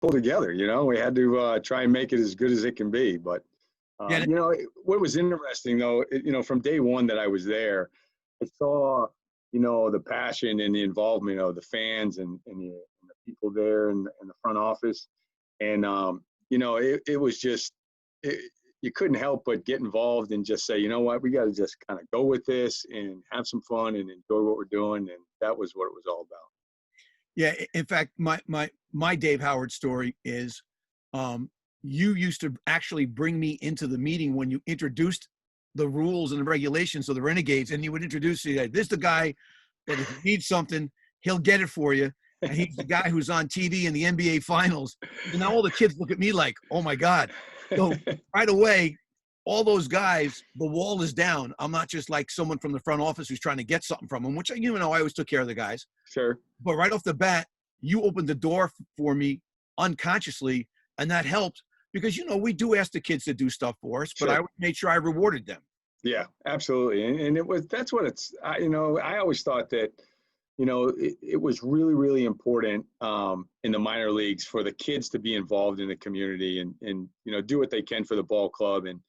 pull together. We had to try and make it as good as it can be. But Yeah. what was interesting though, from day one that I was there, I saw the passion and the involvement of the fans and the people there in the front office, and it was just you couldn't help but get involved and just say, you know what, we got to just kind of go with this and have some fun and enjoy what we're doing, and that was what it was all about. Yeah. In fact, my Dave Howard story is, you used to actually bring me into the meeting when you introduced the rules and the regulations of the Renegades, and you would introduce you. This is the guy that if you need something, he'll get it for you. And he's the guy who's on TV in the NBA Finals. And now all the kids look at me like, oh my God. So right away, all those guys, the wall is down. I'm not just like someone from the front office who's trying to get something from them, which I always took care of the guys. Sure. But right off the bat, you opened the door for me unconsciously, and that helped because, we do ask the kids to do stuff for us, but Sure. I made sure I rewarded them. Yeah, absolutely. And that's what I always thought that, it was really, really important in the minor leagues for the kids to be involved in the community and do what they can for the ball club. And,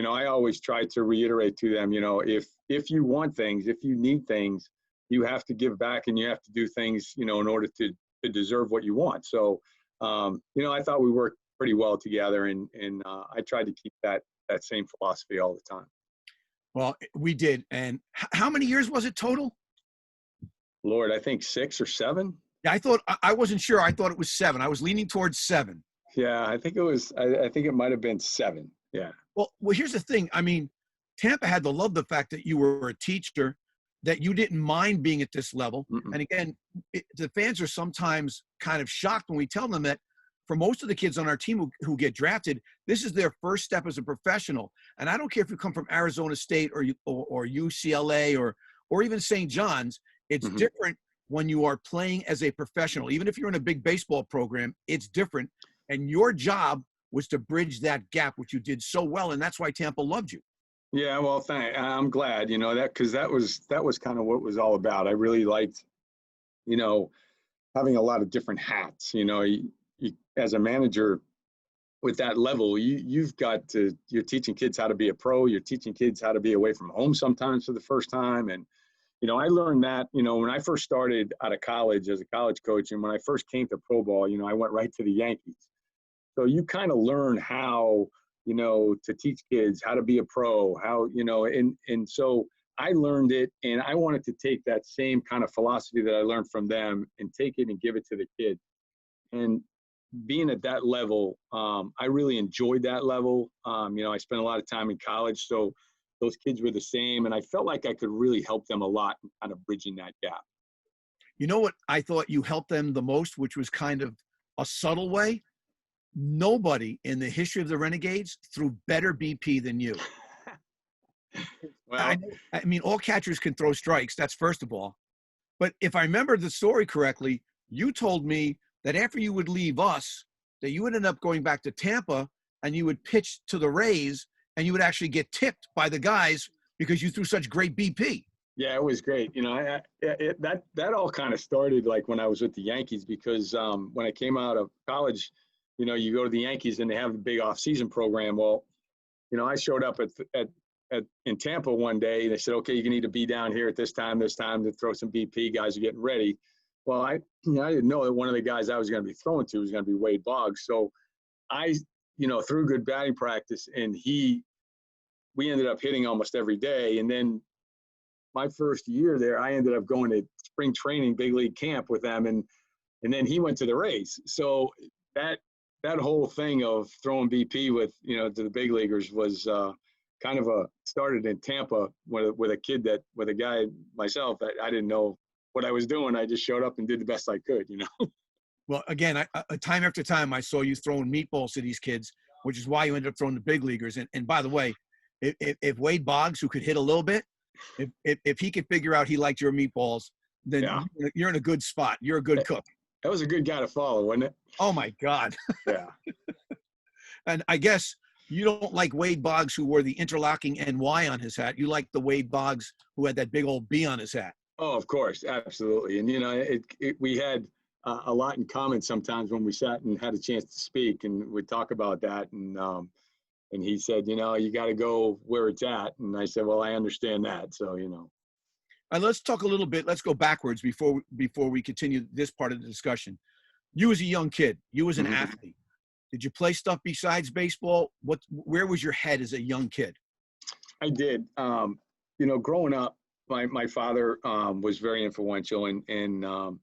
I always try to reiterate to them, if you want things, if you need things, you have to give back and you have to do things, in order to deserve what you want. So, I thought we worked pretty well together, and I tried to keep that same philosophy all the time. Well, we did. And how many years was it total? Lord, I think 6 or 7. Yeah, I wasn't sure. I thought it was 7. I was leaning towards 7. Yeah, I think it was. I think it might have been 7. Yeah. Well, here's the thing. I mean, Tampa had to love the fact that you were a teacher, that you didn't mind being at this level. Mm-mm. And again, the fans are sometimes kind of shocked when we tell them that for most of the kids on our team who get drafted, this is their first step as a professional. And I don't care if you come from Arizona State or UCLA or even St. John's, it's Mm-hmm. different when you are playing as a professional. Even if you're in a big baseball program, it's different. And your job was to bridge that gap, which you did so well. And that's why Tampa loved you. Yeah, well, I'm glad, that, because that was kind of what it was all about. I really liked, having a lot of different hats. You, as a manager with that level, you're teaching kids how to be a pro. You're teaching kids how to be away from home sometimes for the first time. And, I learned that, when I first started out of college as a college coach, and when I first came to pro ball, I went right to the Yankees. So you kind of learn how, to teach kids how to be a pro, how, and so I learned it, and I wanted to take that same kind of philosophy that I learned from them and take it and give it to the kids. And being at that level, I really enjoyed that level. I spent a lot of time in college, so those kids were the same, and I felt like I could really help them a lot in kind of bridging that gap. You know what I thought you helped them the most, which was kind of a subtle way? Nobody in the history of the Renegades threw better BP than you. Well, I mean, all catchers can throw strikes. That's first of all. But if I remember the story correctly, you told me that after you would leave us, that you would end up going back to Tampa and you would pitch to the Rays and you would actually get tipped by the guys because you threw such great BP. Yeah, it was great. That all kind of started like when I was with the Yankees, because when I came out of college, you go to the Yankees and they have the big off-season program. Well, I showed up in Tampa one day. They said, okay, you need to be down here at this time to throw some BP. Guys are getting ready. Well, I didn't know that one of the guys I was going to be throwing to was going to be Wade Boggs. So I, threw good batting practice, and we ended up hitting almost every day. And then my first year there, I ended up going to spring training, big league camp with them. And then he went to the Rays. So that whole thing of throwing BP with, to the big leaguers was kind of started in Tampa with a guy myself. I didn't know what I was doing. I just showed up and did the best I could, Well, again, time after time, I saw you throwing meatballs to these kids, which is why you ended up throwing the big leaguers. And by the way, if Wade Boggs, who could hit a little bit, if he could figure out he liked your meatballs, then yeah, you're in a good spot. You're a good cook. That was a good guy to follow, wasn't it? Oh, my God. Yeah. And I guess you don't like Wade Boggs, who wore the interlocking NY on his hat. You like the Wade Boggs who had that big old B on his hat. Oh, of course. Absolutely. And, we had a lot in common sometimes when we sat and had a chance to speak, and we'd talk about that. And he said, you got to go where it's at. And I said, well, I understand that. So, And let's talk a little bit. Let's go backwards before we continue this part of the discussion. You as a young kid, you as an athlete, did you play stuff besides baseball? Where was your head as a young kid? I did. Growing up, my father was very influential, and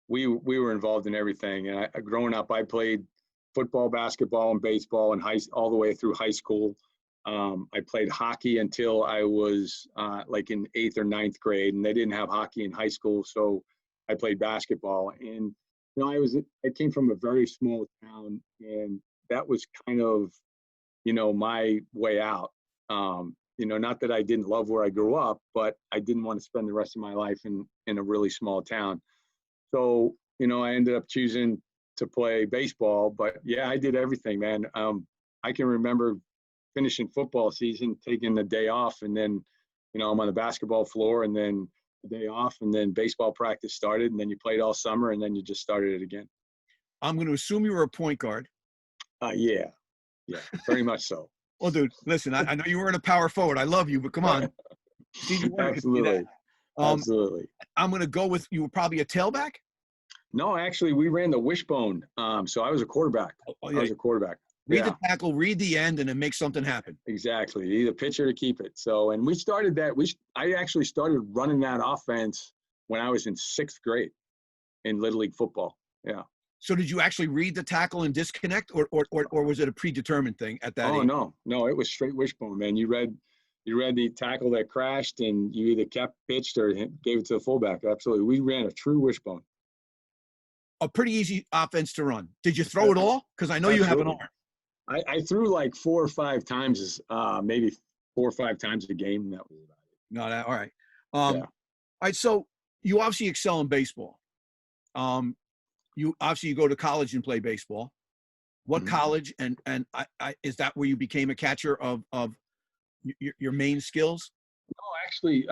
we were involved in everything. And growing up, I played football, basketball, and baseball and all the way through high school. I played hockey until I was like in 8th or 9th grade, and they didn't have hockey in high school, so I played basketball. And I came from a very small town, and that was kind of my way out. Not that I didn't love where I grew up, but I didn't want to spend the rest of my life in a really small town. So I ended up choosing to play baseball. But yeah, I did everything, man. I can remember finishing football season, taking the day off, and then I'm on the basketball floor, and then the day off, and then baseball practice started, and then you played all summer, and then you just started it again. I'm going to assume you were a point guard. Yeah, very much so. Well, dude, listen, I know you weren't a power forward. I love you, but come on. Absolutely. Absolutely. I'm going to go with, you were probably a tailback? No, actually, we ran the wishbone. So I was a quarterback. Oh, yeah. I was a quarterback. Read the tackle, read the end, and then make something happen. Exactly. You need a pitcher to keep it. So, and we started that. I actually started running that offense when I was in 6th grade in Little League football. Yeah. So did you actually read the tackle and disconnect, or was it a predetermined thing at that age? No, it was straight wishbone, man. You read the tackle that crashed, and you either kept pitched or gave it to the fullback. Absolutely. We ran a true wishbone. A pretty easy offense to run. Did you throw it all? Because I know you have an arm. I threw like 4 or 5 times, maybe 4 or 5 times a game. That was about it. All right. All right. So you obviously excel in baseball. You go to college and play baseball. What college and is that where you became a catcher of your main skills? No, actually,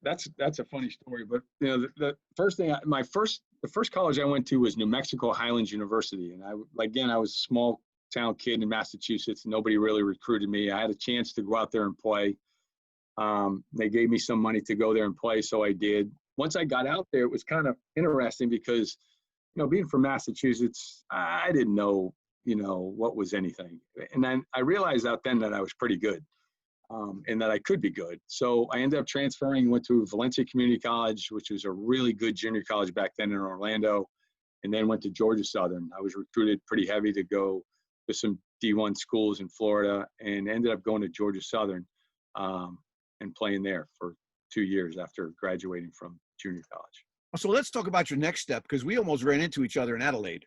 that's a funny story. But the first thing, the first college I went to was New Mexico Highlands University, and I was a small town kid in Massachusetts. Nobody really recruited me. I had a chance to go out there and play. They gave me some money to go there and play, so I did. Once I got out there, it was kind of interesting because, being from Massachusetts, I didn't know, what was anything. And then I realized out then that I was pretty good, and that I could be good. So I ended up transferring, went to Valencia Community College, which was a really good junior college back then in Orlando, and then went to Georgia Southern. I was recruited pretty heavy to go to some D1 schools in Florida, and ended up going to Georgia Southern and playing there for 2 years after graduating from junior college. So let's talk about your next step, because we almost ran into each other in Adelaide.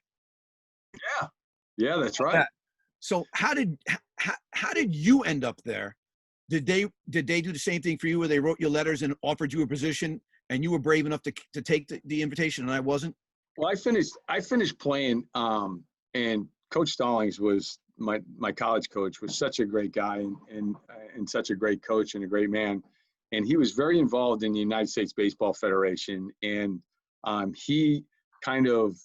Yeah, that's right. So how did you end up there? Did they do the same thing for you, where they wrote you letters and offered you a position, and you were brave enough to take the invitation, and I wasn't? Well, I finished playing, and Coach Stallings was my college coach. Was such a great guy and such a great coach and a great man. And he was very involved in the United States Baseball Federation. And he kind of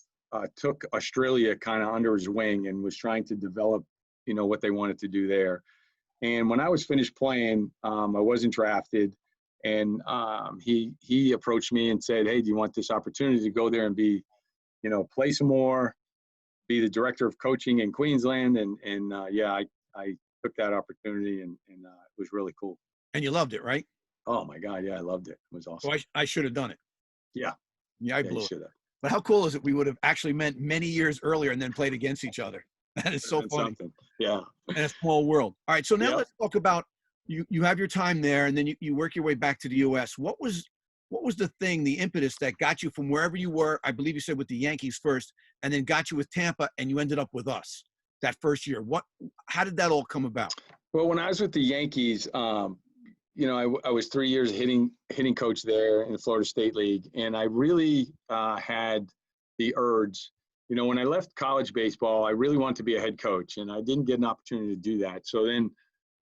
took Australia kind of under his wing and was trying to develop, what they wanted to do there. And when I was finished playing, I wasn't drafted. And he approached me and said, hey, do you want this opportunity to go there and be, play some more, be the director of coaching in Queensland? And I took that opportunity, and it was really cool. And you loved it, right? Oh my God. Yeah. I loved it. It was awesome. So I should have done it. Yeah. I blew it. But how cool is it? We would have actually met many years earlier and then played against each other. That is so funny. Something. Yeah. And a small world. All right. So now let's talk about, you have your time there, and then you work your way back to the U.S. What was the thing, the impetus that got you from wherever you were, I believe you said with the Yankees first, and then got you with Tampa, and you ended up with us that first year? How did that all come about? Well, when I was with the Yankees, I was 3 years hitting coach there in the Florida State League, and I really had the urge. When I left college baseball, I really wanted to be a head coach, and I didn't get an opportunity to do that. So then,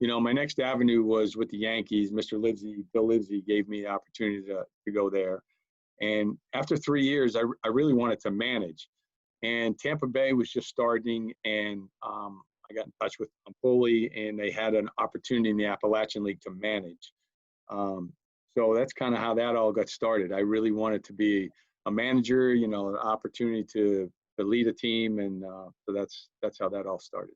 my next avenue was with the Yankees. Bill Livesey gave me the opportunity to go there. And after 3 years, I really wanted to manage. And Tampa Bay was just starting, and I got in touch with Paula, and they had an opportunity in the Appalachian League to manage. So that's kind of how that all got started. I really wanted to be a manager, an opportunity to lead a team, and so that's how that all started.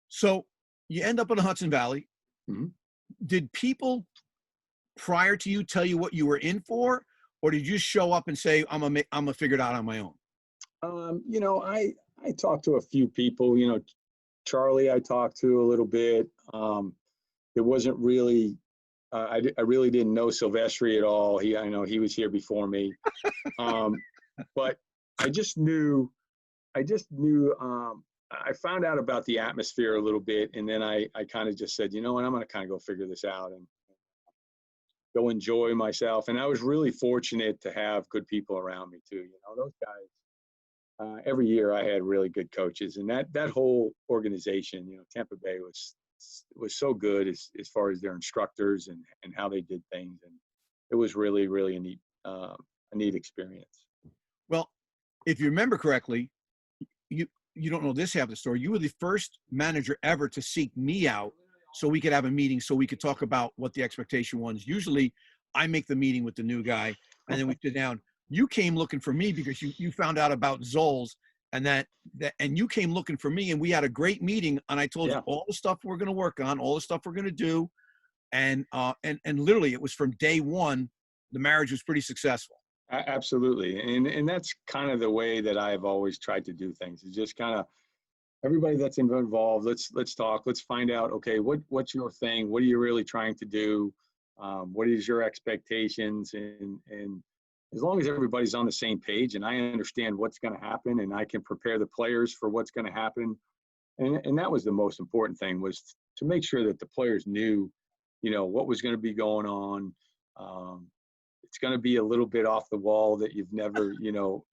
So you end up in the Hudson Valley. Mm-hmm. Did people prior to you tell you what you were in for, or did you show up and say, I'm gonna figure it out on my own? I talked to a few people. Charlie, I talked to a little bit. It wasn't really. I really didn't know Silvestri at all. I know he was here before me, but I just knew. I found out about the atmosphere a little bit, and then I kind of just said, you know what, I'm going to kind of go figure this out and go enjoy myself. And I was really fortunate to have good people around me too. Those guys. Every year I had really good coaches, and that whole organization, Tampa Bay was so good as far as their instructors and how they did things, and it was really, really a neat experience. Well, if you remember correctly, you don't know this half of the story. You were the first manager ever to seek me out so we could have a meeting, so we could talk about what the expectation was. Usually I make the meeting with the new guy, and then we sit down. You came looking for me because you found out about Zoll's, and and you came looking for me, and we had a great meeting, and I told you all the stuff we're going to work on, all the stuff we're going to do. And literally it was from day one, the marriage was pretty successful. Absolutely. And that's kind of the way that I've always tried to do things, is just kind of everybody that's involved. Let's talk, let's find out, okay, what's your thing? What are you really trying to do? What is your expectations? And as long as everybody's on the same page and I understand what's going to happen and I can prepare the players for what's going to happen. And that was the most important thing, was to make sure that the players knew, what was going to be going on. It's going to be a little bit off the wall that you've never,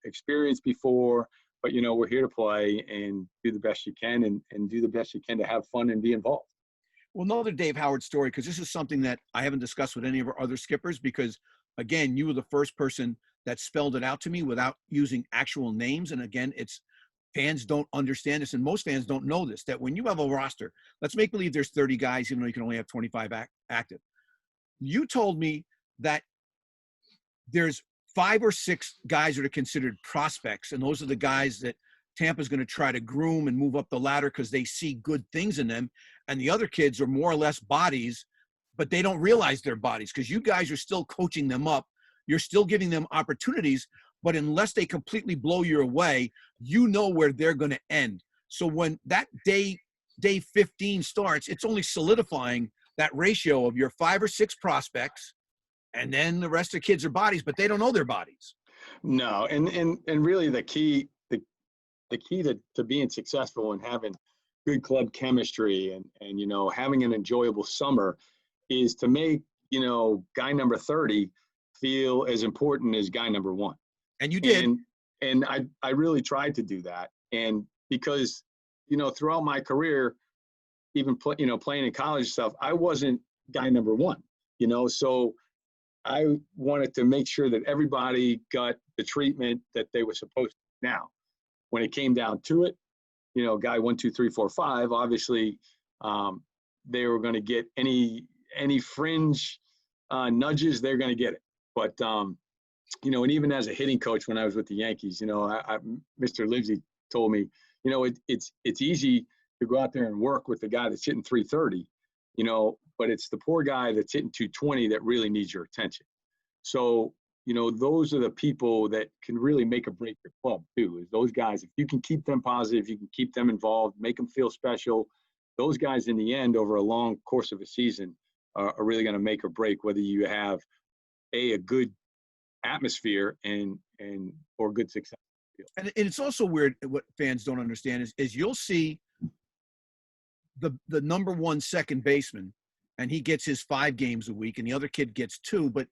experienced before, but, we're here to play and do the best you can and do the best you can to have fun and be involved. Well, another Dave Howard story, because this is something that I haven't discussed with any of our other skippers, because again, you were the first person that spelled it out to me without using actual names. And again, fans don't understand this, and most fans don't know this, that when you have a roster, let's make believe there's 30 guys, even though you can only have 25 active. You told me that there's 5 or 6 guys that are considered prospects, and those are the guys that Tampa's going to try to groom and move up the ladder because they see good things in them. And the other kids are more or less bodies, but they don't realize they're bodies because you guys are still coaching them up. You're still giving them opportunities, but unless they completely blow you away, you know where they're going to end. So when that day 15 starts, it's only solidifying that ratio of your 5 or 6 prospects, and then the rest of the kids are bodies, but they don't know they're bodies. No, and really the key to being successful and having good club chemistry and having an enjoyable summer is to make guy number 30 feel as important as guy number 1. And you did. And I really tried to do that. And because throughout my career, even playing in college and stuff, I wasn't guy number 1. So I wanted to make sure that everybody got the treatment that they were supposed to. Now, when it came down to it, guy 1, 2, 3, 4, 5, obviously they were going to get any fringe nudges, they're going to get it. But, and even as a hitting coach, when I was with the Yankees, Mr. Livesey told me, it's easy to go out there and work with the guy that's hitting 330, but it's the poor guy that's hitting 220 that really needs your attention. So, those are the people that can really make or break your club too, is those guys. If you can keep them positive, you can keep them involved, make them feel special. Those guys in the end, over a long course of a season, are really going to make or break whether you have a good atmosphere or good success. And it's also weird, what fans don't understand is you'll see the number 1 second baseman, and he gets his 5 games a week, and the other kid gets 2, but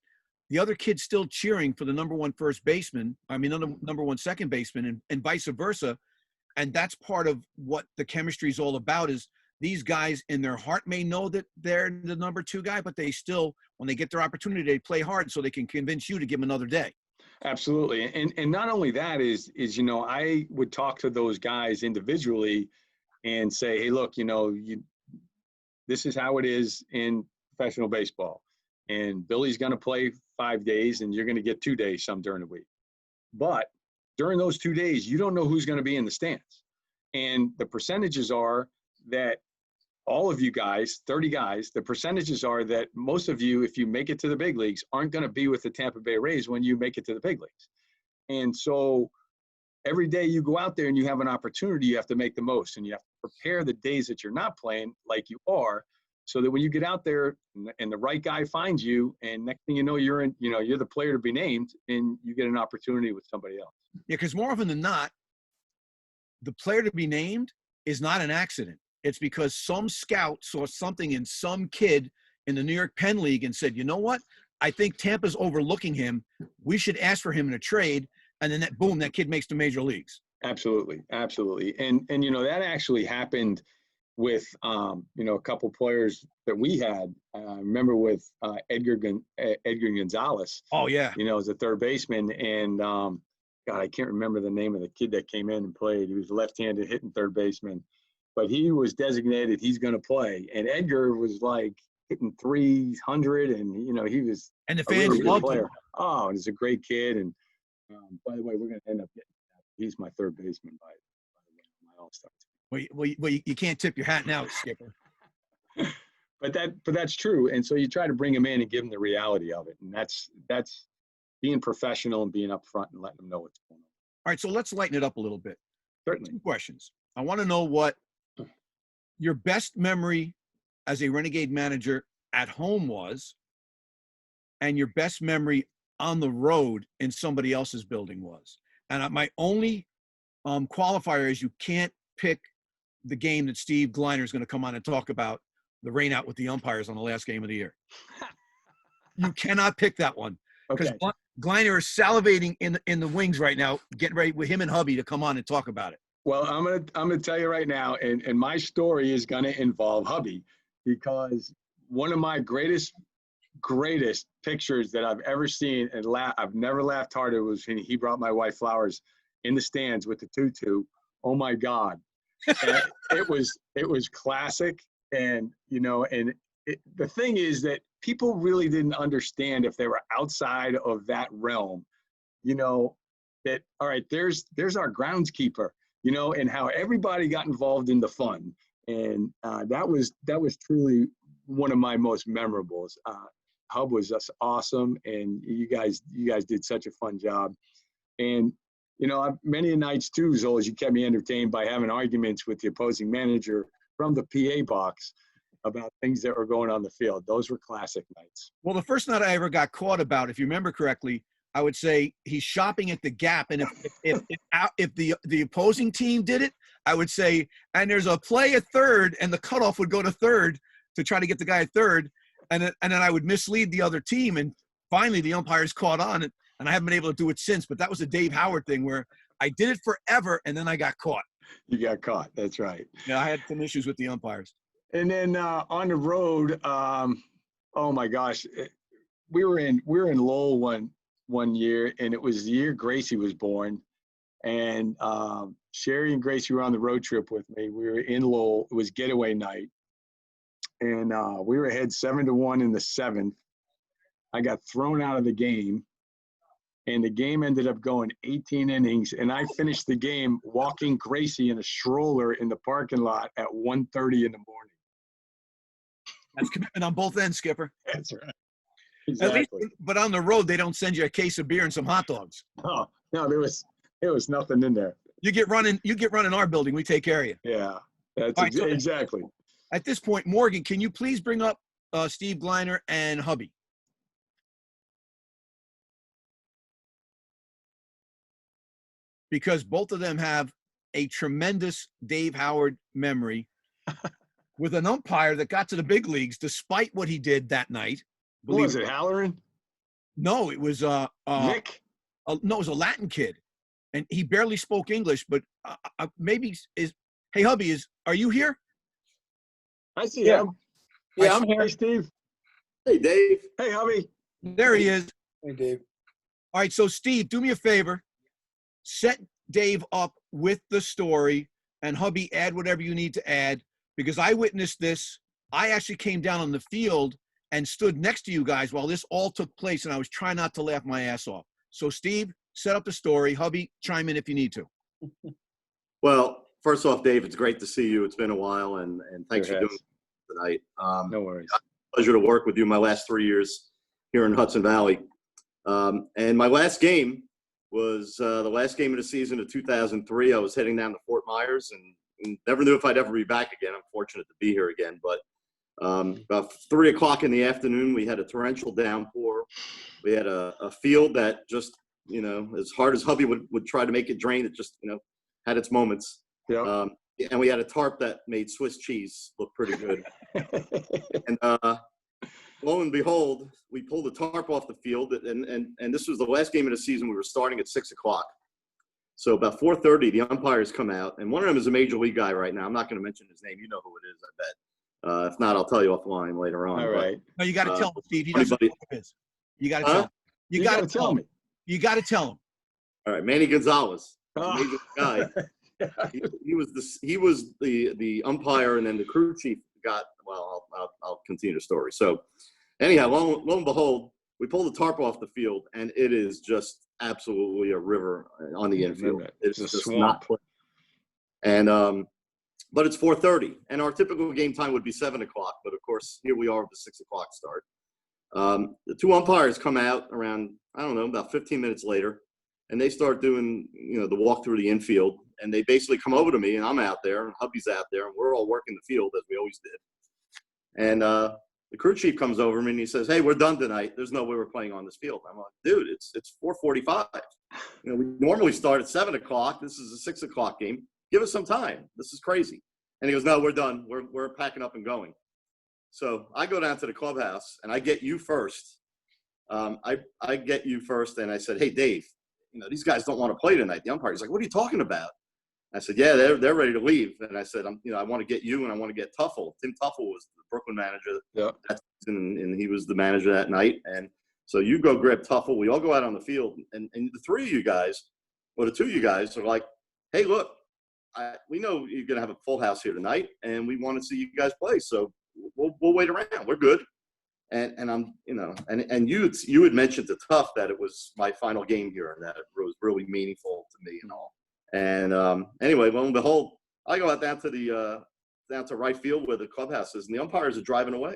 the other kid's still cheering for the number 1 first baseman. I mean, number 1 second baseman, and vice versa. And that's part of what the chemistry is all about, is these guys in their heart may know that they're the number 2 guy, but they still, when they get their opportunity, they play hard so they can convince you to give them another day. Absolutely. And not only that is, you know, I would talk to those guys individually and say, hey, look, you know, this is how it is in professional baseball. And Billy's going to play 5 days and you're going to get 2 days some during the week. But during those 2 days, you don't know who's going to be in the stands. And the percentages are that all of you guys, 30 guys, the percentages are that most of you, if you make it to the big leagues, aren't going to be with the Tampa Bay Rays when you make it to the big leagues. And so every day you go out there and you have an opportunity, you have to make the most, and you have to prepare the days that you're not playing like you are, so that when you get out there and the right guy finds you, and next thing you know, you're the player to be named, and you get an opportunity with somebody else. Yeah, because more often than not, the player to be named is not an accident. It's because some scout saw something in some kid in the New York Penn League and said, you know what? I think Tampa's overlooking him. We should ask for him in a trade. And then that kid makes the major leagues. Absolutely. Absolutely. And you know, that actually happened with, you know, a couple players that we had. I remember with Edgar Gonzalez. Oh, yeah. You know, as a third baseman. And, God, I can't remember the name of the kid that came in and played. He was a left-handed hitting third baseman. But he was designated he's going to play. And Edgar was like hitting 300, and, you know, he was and the fans loved him. Oh, he's a great kid. And by the way, we're going to end up getting he's my third baseman by the way, my all-star team. Well, you can't tip your hat now, Skipper. But that's true. And so you try to bring him in and give him the reality of it. And that's being professional and being upfront and letting them know what's going on. All right, so let's lighten it up a little bit. Certainly. 2 questions. I want to know what your best memory as a Renegade manager at home was, and your best memory on the road in somebody else's building was. And my only qualifier is you can't pick the game that Steve Gliner is going to come on and talk about, the rain out with the umpires on the last game of the year. You cannot pick that one, because okay. Gliner is salivating in the wings right now, getting ready with him and hubby to come on and talk about it. Well, I'm gonna tell you right now, and my story is gonna involve hubby, because one of my greatest pictures that I've ever seen, and I've never laughed harder, was when he brought my wife flowers in the stands with the tutu. Oh my God, it was classic. And you know, the thing is that people really didn't understand, if they were outside of that realm, you know, that all right, there's our groundskeeper. You know, and how everybody got involved in the fun. And that was truly one of my most memorables. Hub was just awesome, and you guys did such a fun job. And, you know, many nights too, Zolas, you kept me entertained by having arguments with the opposing manager from the PA box about things that were going on the field. Those were classic nights. Well, the first night I ever got caught about, if you remember correctly, I would say he's shopping at the Gap, and if the opposing team did it, I would say, and there's a play at third, and the cutoff would go to third to try to get the guy at third, and then I would mislead the other team, and finally the umpires caught on, and I haven't been able to do it since. But that was a Dave Howard thing where I did it forever, and then I got caught. You got caught. That's right. Yeah, I had some issues with the umpires. And then on the road, oh my gosh, we were in Lowell one year, and it was the year Gracie was born, and Sherry and Gracie were on the road trip with me. We were in Lowell. It was getaway night, and we were ahead 7-1 in the 7th. I got thrown out of the game, and the game ended up going 18 innings, and I finished the game walking Gracie in a stroller in the parking lot at 1:30 in the morning. That's commitment on both ends, Skipper. That's right. Exactly. At least, but on the road, they don't send you a case of beer and some hot dogs. Oh, no, there was nothing in there. You get running our building. We take care of you. Yeah, that's right, so exactly. At this point, Morgan, can you please bring up Steve Gliner and hubby? Because both of them have a tremendous Dave Howard memory with an umpire that got to the big leagues despite what he did that night. Who was it, Halloran? No, it was Nick. No, it was a Latin kid, and he barely spoke English. But maybe hey hubby, are you here? I see him. Yeah, I'm here. Hey, Steve. Hey, Dave. Hey, hubby. There he is. Hey, Dave. All right, so Steve, do me a favor. Set Dave up with the story, and hubby, add whatever you need to add, because I witnessed this. I actually came down on the field and stood next to you guys while this all took place, and I was trying not to laugh my ass off. So Steve, set up the story. Hubby, chime in if you need to. Well, first off, Dave, it's great to see you. It's been a while, and thanks for doing it tonight. No worries. Pleasure to work with you my last 3 years here in Hudson Valley. And my last game was the last game of the season of 2003. I was heading down to Fort Myers and never knew if I'd ever be back again. I'm fortunate to be here again. But about 3 o'clock in the afternoon, we had a torrential downpour. We had a field that just, as hard as hubby would try to make it drain, it just, had its moments. Yeah. And we had a tarp that made Swiss cheese look pretty good. And lo and behold, we pulled the tarp off the field, and this was the last game of the season. We were starting at 6 o'clock. So about 4:30, the umpires come out, and one of them is a major league guy right now. I'm not going to mention his name. You know who it is, I bet. If not, I'll tell you offline later on. All right. No, you got to tell him, Steve. He doesn't know who it is. You got to tell him. You got to tell him. You got to tell him. All right, Manny Gonzalez, Oh. major league guy. He was the umpire, and then the crew chief got. Well, I'll continue the story. So, anyhow, lo and behold, we pulled the tarp off the field, and it is just absolutely a river on the infield. It's a just swamp. not. And but it's 4:30, and our typical game time would be 7 o'clock. But of course, here we are with the 6 o'clock start. The 2 umpires come out around, I don't know, about 15 minutes later, and they start doing, the walk through the infield. And they basically come over to me, and I'm out there, and hubby's out there, and we're all working the field as we always did. And the crew chief comes over to me, and he says, "Hey, we're done tonight. There's no way we're playing on this field." I'm like, "Dude, it's 4:45. We normally start at 7 o'clock. This is a 6 o'clock game. Give us some time. This is crazy." And he goes, "No, we're done. We're packing up and going." So I go down to the clubhouse, and I get you first. I get you first, and I said, "Hey, Dave, these guys don't want to play tonight." The umpire's like, "What are you talking about?" I said, "Yeah, they're ready to leave." And I said, I want to get you, and I want to get Tuffle. Tim Tuffle was the Brooklyn manager that season, and he was the manager that night. And so you go grab Tuffle. We all go out on the field, and the 3 of you guys, or the 2 of you guys, are like, "Hey, look, we know you're going to have a full house here tonight, and we want to see you guys play. So we'll wait around. We're good." And I'm, and you had mentioned to Tuff that it was my final game here, and that it was really meaningful to me and all. And anyway, lo and behold, I go out down to right field where the clubhouse is, and the umpires are driving away.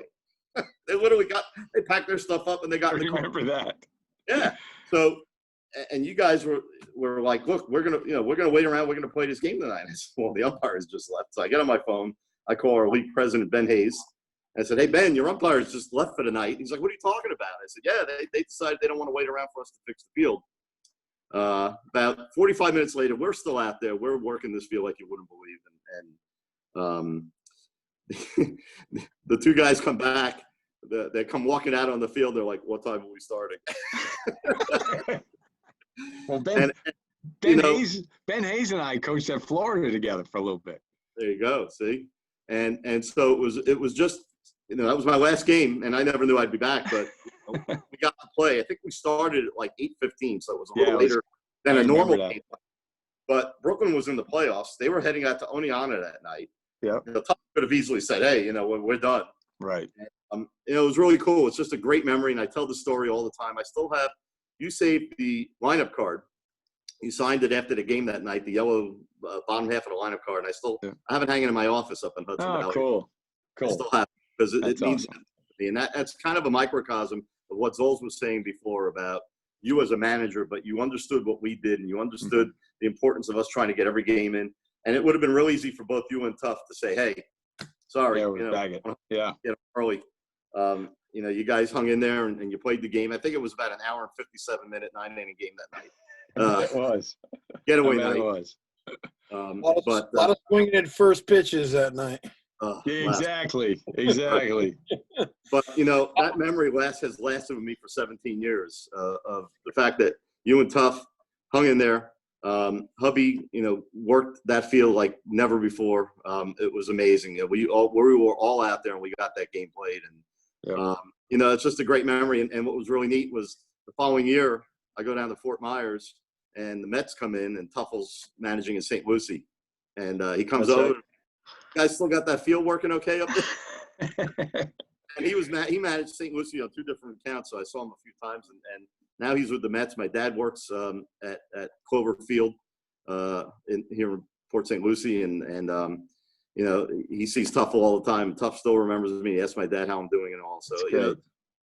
They literally they packed their stuff up and they got. I remember that. Yeah. So, and you guys were like, "Look, we're gonna wait around. We're gonna play this game tonight." I said, "Well, the umpires just left." So I get on my phone. I call our league president, Ben Hayes. I said, "Hey, Ben, your umpires just left for the night." He's like, "What are you talking about?" I said, "Yeah, they decided they don't want to wait around for us to fix the field." About 45 minutes later, we're still out there. We're working this field like you wouldn't believe. And the 2 guys come back. They come walking out on the field. They're like, "What time are we starting?" Well, Ben Hayes and I coached at Florida together for a little bit. There you go. See, and so it was just, that was my last game, and I never knew I'd be back, but we got to play. I think we started at like 8:15, so it was a little later than a normal game. But Brooklyn was in the playoffs. They were heading out to Oneonta that night. Yeah. Tuff could have easily said, "Hey, we're done." Right. And, it was really cool. It's just a great memory, and I tell the story all the time. I still have. You saved the lineup card. You signed it after the game that night, the yellow bottom half of the lineup card. And I have it hanging in my office up in Hudson Valley. Oh, cool. I still have it because it means awesome. to me. And that's kind of a microcosm of what Zols was saying before about you as a manager, but you understood what we did, and you understood the importance of us trying to get every game in. And it would have been real easy for both you and Tuff to say, "Hey, sorry, get early." You guys hung in there and you played the game. I think it was about an hour and 57-minute 9-inning game that night. It was. Getaway night. It was. A lot of swinging at first pitches that night. Exactly. But that memory has lasted with me for 17 years of the fact that you and Tuff hung in there. Hubby, worked that field like never before. It was amazing. We were all out there, and we got that game played. And it's just a great memory. And what was really neat was the following year, I go down to Fort Myers, and the Mets come in, and Tuffle's managing in St. Lucie. And he comes That's over. right. You guys still got that field working okay up there? And he managed St. Lucie on 2 different accounts, so I saw him a few times. And now he's with the Mets. My dad works at Clover Field here in Port St. Lucie, and you know, he sees Tuffle all the time. Tuff still remembers me. He asks my dad how I'm doing and all. So, you know,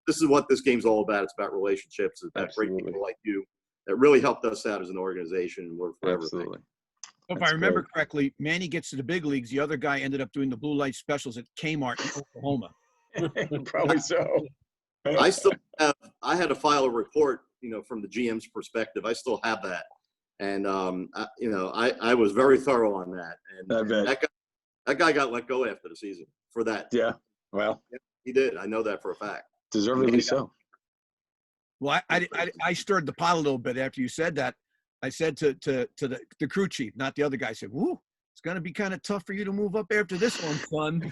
this is what this game's all about. It's about relationships. It's about great people like you that really helped us out as an organization, and we're forever Absolutely. If I remember correctly, Manny gets to the big leagues. The other guy ended up doing the blue light specials at Kmart in Oklahoma. Probably so. I still have, I had to file a report, you know, from the GM's perspective. I still have that. And, you know, I was very thorough on that. And I bet. That guy got let go after the season for that. Yeah. Well, he did. I know that for a fact. Deservedly so. Well, I stirred the pot a little bit after you said that. I said to the crew chief, not the other guy, I said, "Woo, it's going to be kind of tough for you to move up after this one, son."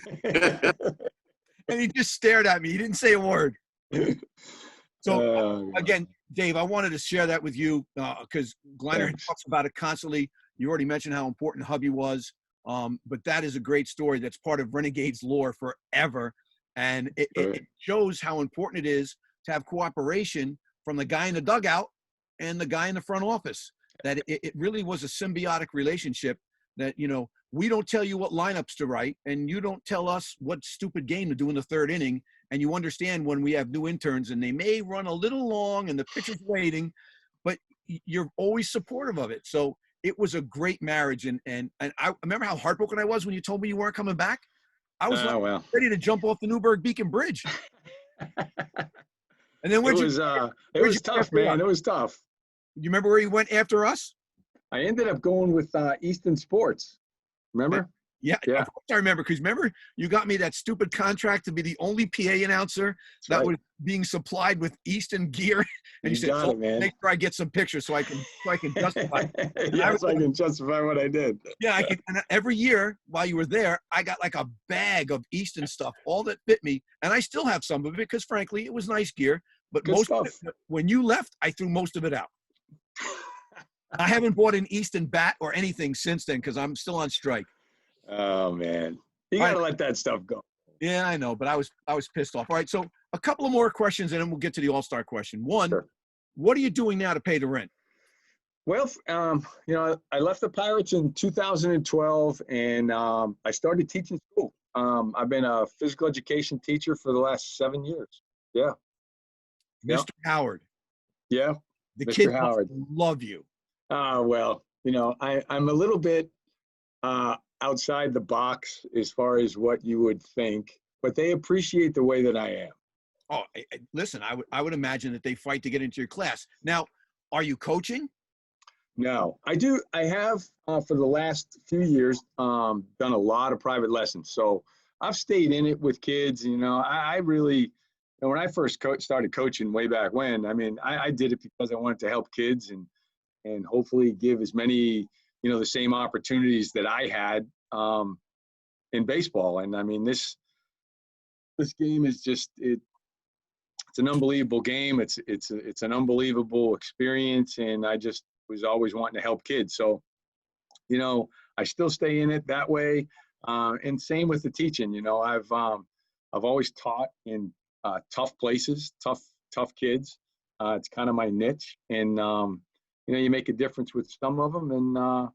And he just stared at me. He didn't say a word. So, again, Dave, I wanted to share that with you because Glenn talks about it constantly. You already mentioned how important hubby was. But that is a great story that's part of Renegade's lore forever. And it shows how important it is to have cooperation from the guy in the dugout and the guy in the front office. That it really was a symbiotic relationship that, you know, we don't tell you what lineups to write, and you don't tell us what stupid game to do in the 3rd inning. And you understand when we have new interns and they may run a little long and the pitcher's waiting, but you're always supportive of it. So it was a great marriage. And I remember how heartbroken I was when you told me you weren't coming back. I was ready to jump off the Newburgh Beacon Bridge. And then it was tough, man. It was tough. You remember where you went after us? I ended up going with Easton Sports. Remember? Yeah, of course I remember. Because remember, you got me that stupid contract to be the only PA announcer that was being supplied with Easton gear. And you said, make sure I get some pictures so I can justify it. Yes, I can justify what I did. Yeah, and every year while you were there, I got like a bag of Easton stuff, all that fit me. And I still have some of it because, frankly, it was nice gear. But most of it, when you left, I threw most of it out. I haven't bought an Easton bat or anything since then because I'm still on strike. Oh man, you gotta let that stuff go. Yeah, I know, but I was pissed off. All right, so a couple of more questions, and then we'll get to the All-Star question. One, what are you doing now to pay the rent? Well, you know, I left the Pirates in 2012, and I started teaching school. I've been a physical education teacher for the last 7 years. Yeah. Mr. Howard. Yeah. The kids love you. Well, you know, I'm a little bit outside the box as far as what you would think, but they appreciate the way that I am. Oh, listen, I would imagine that they fight to get into your class. Now, are you coaching? No, I do. I have for the last few years done a lot of private lessons. So I've stayed in it with kids. You know, I really, and when I first started coaching way back when, I mean, I did it because I wanted to help kids and hopefully give as many, you know, the same opportunities that I had in baseball. And I mean, this game is just it's an unbelievable game. It's an unbelievable experience, and I just was always wanting to help kids. So, you know, I still stay in it that way. And same with the teaching. You know, I've always taught in tough places, tough kids. It's kind of my niche, and you know, you make a difference with some of them, and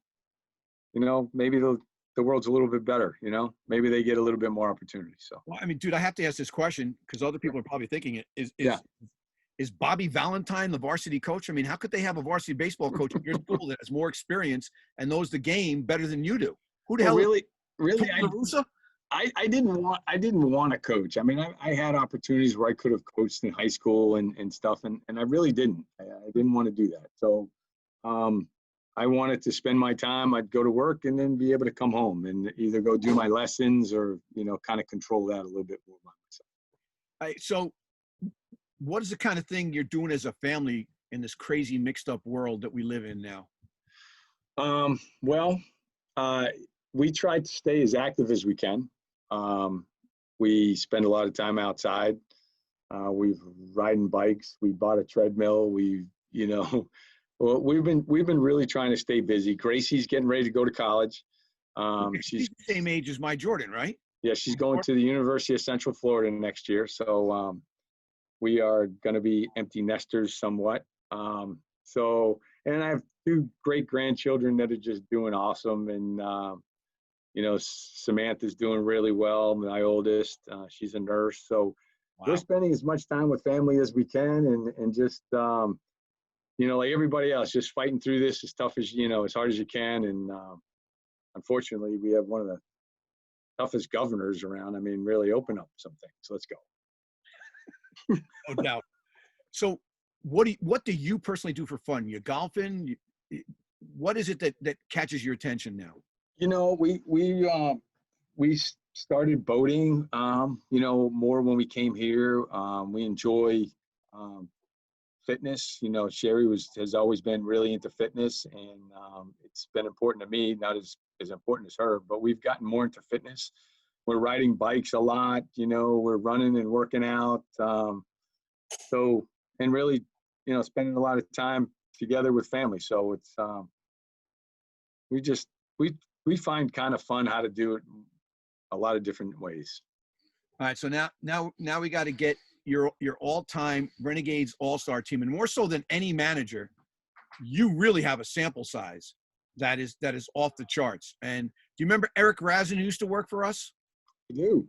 you know, maybe the world's a little bit better. You know, maybe they get a little bit more opportunity. So, well, I mean, dude, I have to ask this question because other people are probably thinking it. Is Bobby Valentine the varsity coach? I mean, how could they have a varsity baseball coach at your school that has more experience and knows the game better than you do? Who the hell? Really, I didn't want to coach. I mean, I had opportunities where I could have coached in high school and stuff, and I really didn't. I didn't want to do that. So I wanted to spend my time. I'd go to work and then be able to come home and either go do my lessons or, you know, kind of control that a little bit more by myself. All right, so what is the kind of thing you're doing as a family in this crazy mixed up world that we live in now? Well, we try to stay as active as we can. We spend a lot of time outside. We've riding bikes. We bought a treadmill. We you know, well, we've been really trying to stay busy. Gracie's getting ready to go to college. She's the same age as my Jordan, right? Yeah, she's going to the University of Central Florida next year. So we are going to be empty nesters somewhat. And I have 2 great grandchildren that are just doing awesome. And, you know, Samantha's doing really well. My oldest, she's a nurse. So we're spending as much time with family as we can and just, you know, like everybody else, just fighting through this as tough as, you know, as hard as you can. And unfortunately, we have one of the toughest governors around. I mean, really open up something. So let's go. No doubt. So what do you personally do for fun? You golfing? What is it that catches your attention now? You know, we started boating, you know, more when we came here. We enjoy fitness. You know, Sherry has always been really into fitness, and it's been important to me, not as important as her, but we've gotten more into fitness. We're riding bikes a lot, you know, we're running and working out. So, and really, you know, spending a lot of time together with family. So it's, we find kind of fun how to do it a lot of different ways. All right. So now we got to get your all-time Renegades all-star team. And more so than any manager, you really have a sample size that is off the charts. And do you remember Eric Razin, who used to work for us? I do.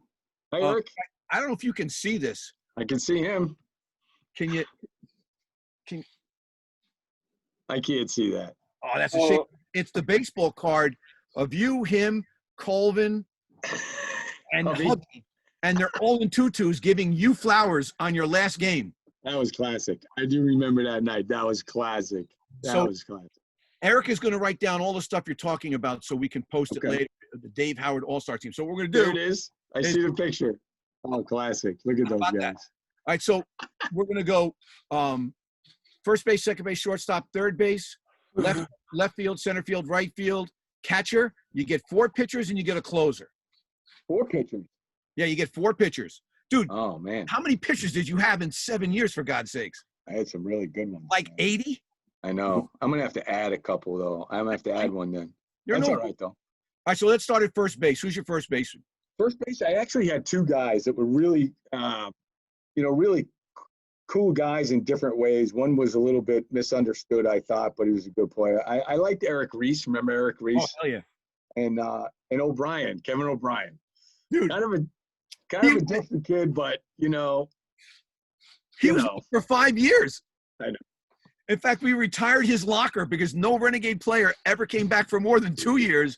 Hi, Eric. I don't know if you can see this. I can see him. I can't see that. Oh, that's a shame. It's the baseball card of you, him, Colvin, and Hubby. And they're all in tutus giving you flowers on your last game. That was classic. I do remember that night. That was classic. That was classic. Eric is going to write down all the stuff you're talking about so we can post it later. The Dave Howard All-Star team. So what we're going to do. There it is. I see the picture. Oh, classic. Look at those guys. That? All right, so we're going to go first base, second base, shortstop, third base, left field, center field, right field, catcher. You get 4 pitchers and you get a closer. 4 pitchers? Yeah, you get 4 pitchers. Dude, oh, man. How many pitchers did you have in 7 years, for God's sakes? I had some really good ones. Like 80? I know. I'm going to have to add a couple, though. I'm going to have to add one then. That's all right, though. All right, so let's start at first base. Who's your first baseman? First base, I actually had 2 guys that were really, you know, really cool guys in different ways. One was a little bit misunderstood, I thought, but he was a good player. I liked Eric Reese. Remember Eric Reese? Oh, hell yeah. And O'Brien, Kevin O'Brien. Dude. Kind of a different kid, but, you know. He was for 5 years. I know. In fact, we retired his locker because no Renegade player ever came back for more than 2 years.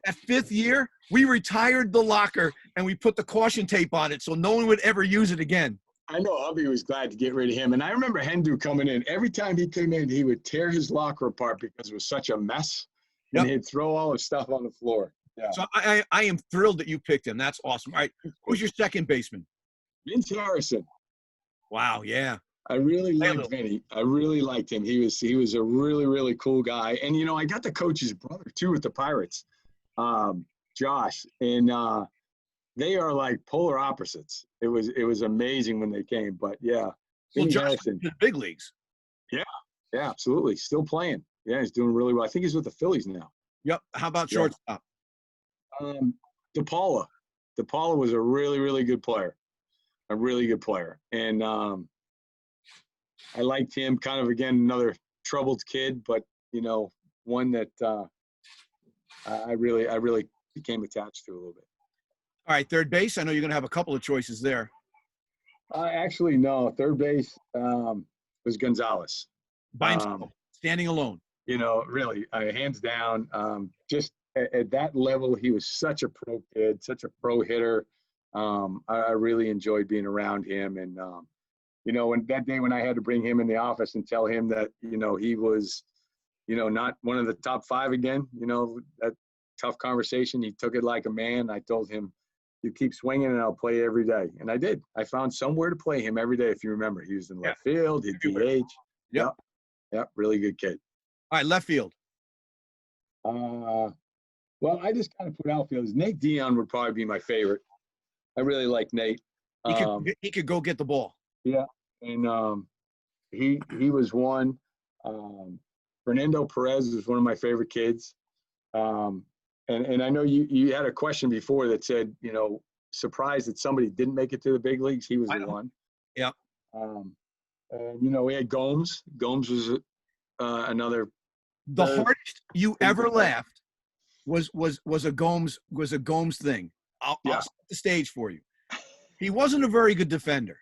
At 5th year, we retired the locker and we put the caution tape on it so no one would ever use it again. I know Hubby was glad to get rid of him. And I remember Hendu coming in. Every time he came in, he would tear his locker apart because it was such a mess. And he'd throw all his stuff on the floor. Yeah. So I am thrilled that you picked him. That's awesome. All right. Who's your second baseman? Vince Harrison. Wow, yeah. I really liked Vinny. I really liked him. He was a really, really cool guy. And, you know, I got to coach his brother, too, with the Pirates, Josh. And they are like polar opposites. It was amazing when they came. But, yeah. Well, Josh in the big leagues. Yeah. Yeah, absolutely. Still playing. Yeah, he's doing really well. I think he's with the Phillies now. Yep. How about shortstop? Paula. Paula was a really, really good player. A really good player. And I liked him. Kind of, again, another troubled kid, but, you know, one that I really became attached to a little bit. All right, third base. I know you're going to have a couple of choices there. Actually, no. Third base was Gonzalez. By himself, standing alone. You know, really, hands down. Just at that level, he was such a pro kid, such a pro hitter. I really enjoyed being around him. And, you know, that day when I had to bring him in the office and tell him that, you know, he was, you know, not one of the top 5 again, you know, that tough conversation, he took it like a man. I told him, you keep swinging and I'll play every day. And I did. I found somewhere to play him every day. If you remember, he was in left field, he'd DH. Yep. Really good kid. All right. Left field. Well, I just kind of put outfielders. Nate Dion would probably be my favorite. I really like Nate. He could go get the ball. Yeah. And he was one. Fernando Perez was one of my favorite kids. And I know you had a question before that said, surprised that somebody didn't make it to the big leagues. He was the one. Yeah. And we had Gomes. Gomes was another. The hardest you ever laughed was a Gomes thing. I'll set the stage for you. He wasn't a very good defender.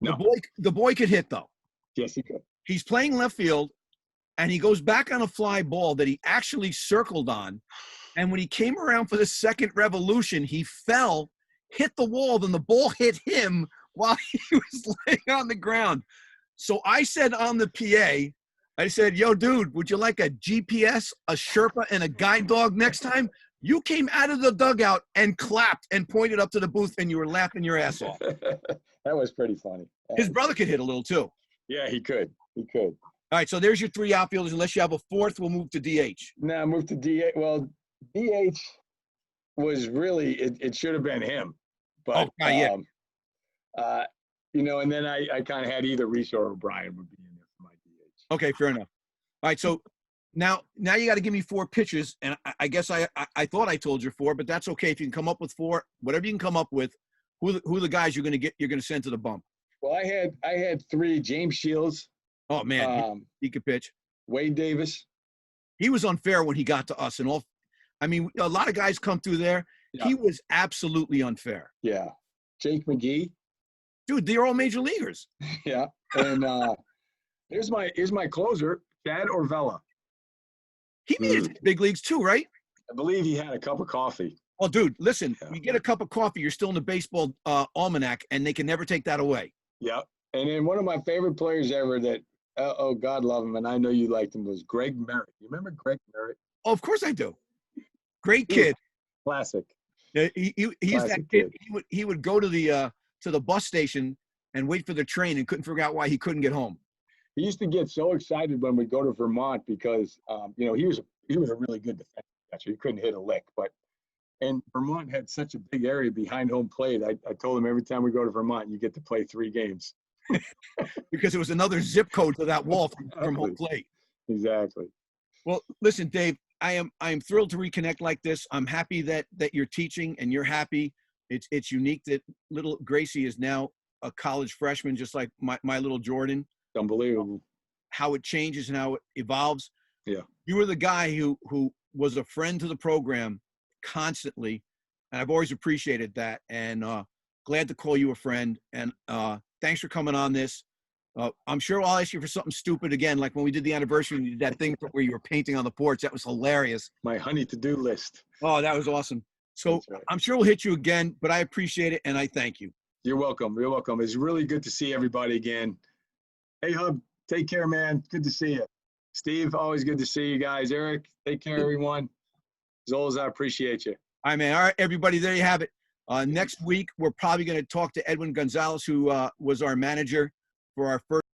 No. The boy could hit though. Yes, he could. He's playing left field, and he goes back on a fly ball that he actually circled on. And when he came around for the second revolution, he fell, hit the wall, then the ball hit him while he was laying on the ground. So I said on the PA, I said, yo, dude, would you like a GPS, a Sherpa, and a guide dog next time? You came out of the dugout and clapped and pointed up to the booth, and you were laughing your ass off. That was pretty funny. His brother could hit a little, too. Yeah, he could. He could. All right, so there's your three outfielders. Unless you have a fourth, we'll move to DH. No, move to DH. Well, DH was really, it should have been him. But, and then I kind of had either Reese or O'Brien would be in there for my DH. Okay, fair enough. All right, so now you got to give me four pitches, and I guess I thought I told you four, but that's okay if you can come up with four. Whatever you can come up with, who are the guys you're going to send to the bump? Well, I had three. James Shields. Oh man, he could pitch. Wade Davis. He was unfair when he got to us, and a lot of guys come through there. Yeah. He was absolutely unfair. Yeah, Jake McGee. Dude, they're all major leaguers. Yeah, and here's my closer, Chad Orvella. He made it to the big leagues too, right? I believe he had a cup of coffee. Well, dude, listen, you get a cup of coffee, you're still in the baseball almanac, and they can never take that away. Yeah. And then one of my favorite players ever that, God love him, and I know you liked him, was Greg Merritt. You remember Greg Merritt? Oh, of course I do. Great kid. Classic. He's that kid. He would go to the bus station and wait for the train and couldn't figure out why he couldn't get home. He used to get so excited when we'd go to Vermont because, he was a really good defensive catcher. He couldn't hit a lick, and Vermont had such a big area behind home plate. I told him every time we go to Vermont, you get to play 3 games. Because it was another zip code to that wall from home plate. Exactly. Well, listen, Dave, I am thrilled to reconnect like this. I'm happy that you're teaching and you're happy. It's unique that little Gracie is now a college freshman, just like my little Jordan. Unbelievable. How it changes and how it evolves. Yeah. You were the guy who was a friend to the program constantly, and I've always appreciated that. And glad to call you a friend. And thanks for coming on this. I'm sure I'll ask you for something stupid again, like when we did the anniversary and you did that thing where you were painting on the porch. That was hilarious. My honey to-do list. Oh, that was awesome. So right. I'm sure we'll hit you again, but I appreciate it, and I thank you. You're welcome. You're welcome. It's really good to see everybody again. Hey, Hub, take care, man. Good to see you. Steve, always good to see you guys. Eric, take care, everyone. As always, I appreciate you. All right, man. All right, everybody, there you have it. Next week, we're probably going to talk to Edwin Gonzalez, who was our manager for our first